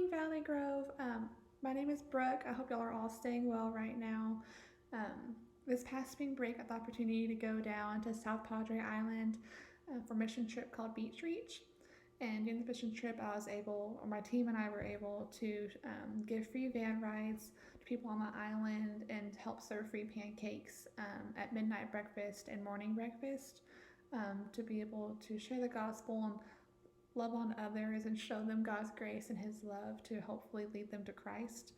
morning, Valley Grove. My name is Brooke. I hope y'all are all staying well right now. This past spring break, I had the opportunity to go down to South Padre Island for a mission trip called Beach Reach. And during the mission trip, my team and I were able to give free van rides to people on the island and help serve free pancakes at midnight breakfast and morning breakfast to be able to share the gospel and love on others and show them God's grace and His love to hopefully lead them to Christ.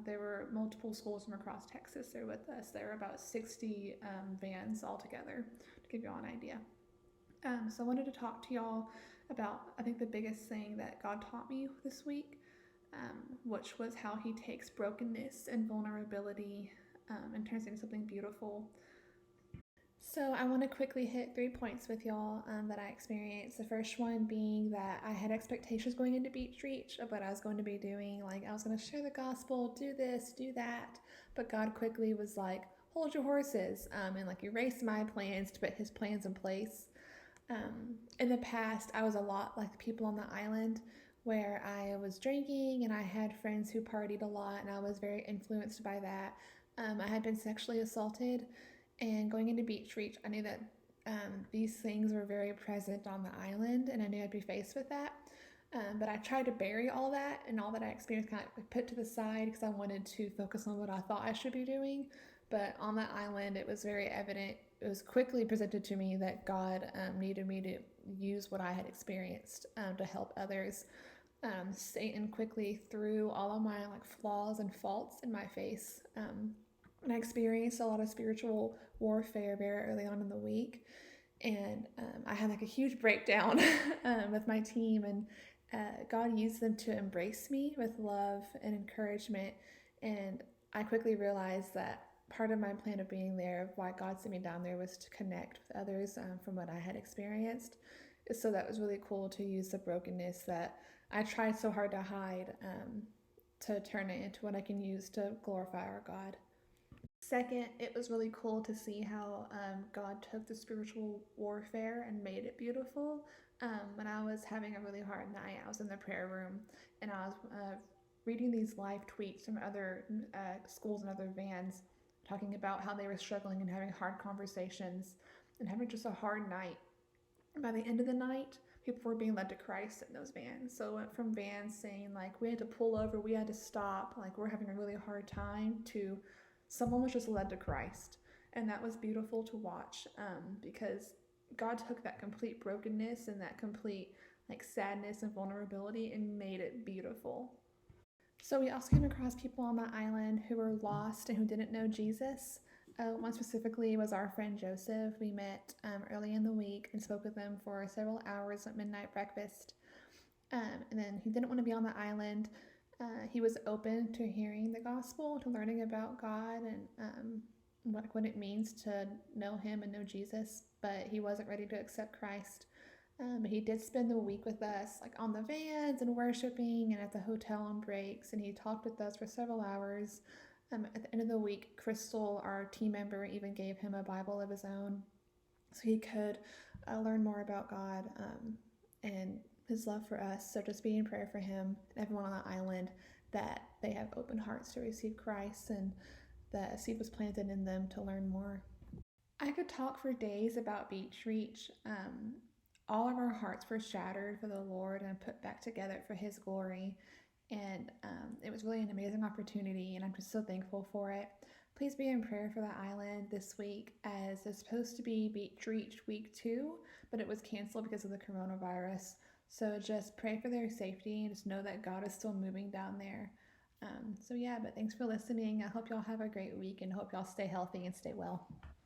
There were multiple schools from across Texas there with us. There were about 60 vans altogether, to give you all an idea. So I wanted to talk to y'all about, I think, the biggest thing that God taught me this week, which was how He takes brokenness and vulnerability and turns it into something beautiful. So I want to quickly hit 3 points with y'all that I experienced. The first one being that I had expectations going into Beach Reach of what I was going to be doing. Like, I was going to share the gospel, do this, do that. But God quickly was like, hold your horses, and like erased my plans to put His plans in place. In the past, I was a lot like the people on the island where I was drinking and I had friends who partied a lot and I was very influenced by that. I had been sexually assaulted, and going into Beach Reach, I knew that these things were very present on the island, and I knew I'd be faced with that. But I tried to bury all that and all that I experienced, kind of put to the side because I wanted to focus on what I thought I should be doing. But on that island, it was very evident. It was quickly presented to me that God needed me to use what I had experienced to help others. Satan quickly threw all of my flaws and faults in my face. And I experienced a lot of spiritual warfare very early on in the week. And I had a huge breakdown with my team, and God used them to embrace me with love and encouragement. And I quickly realized that part of my plan of being there, why God sent me down there, was to connect with others from what I had experienced. So that was really cool to use the brokenness that I tried so hard to hide to turn it into what I can use to glorify our God. Second, it was really cool to see how God took the spiritual warfare and made it beautiful. When I was having a really hard night, I was in the prayer room and I was reading these live tweets from other schools and other vans talking about how they were struggling and having hard conversations and having just a hard night. And by the end of the night, people were being led to Christ in those vans. So it went from vans saying we had to pull over, we had to stop, we're having a really hard time, to someone was just led to Christ. And that was beautiful to watch because God took that complete brokenness and that complete sadness and vulnerability and made it beautiful. So we also came across people on the island who were lost and who didn't know Jesus. One specifically was our friend Joseph. We met early in the week and spoke with him for several hours at midnight breakfast. And then he didn't want to be on the island. He was open to hearing the gospel, to learning about God and what it means to know Him and know Jesus, but he wasn't ready to accept Christ. But he did spend the week with us, on the vans and worshiping and at the hotel on breaks, and he talked with us for several hours. At the end of the week, Crystal, our team member, even gave him a Bible of his own so he could learn more about God and His love for us. So just be in prayer for him and everyone on the island, that they have open hearts to receive Christ and that a seed was planted in them to learn more. I could talk for days about Beach Reach. All of our hearts were shattered for the Lord and put back together for His glory. And it was really an amazing opportunity, and I'm just so thankful for it. Please be in prayer for the island this week, as it's supposed to be Beach Reach week 2, but it was canceled because of the coronavirus. So just pray for their safety and just know that God is still moving down there. But thanks for listening. I hope y'all have a great week and hope y'all stay healthy and stay well.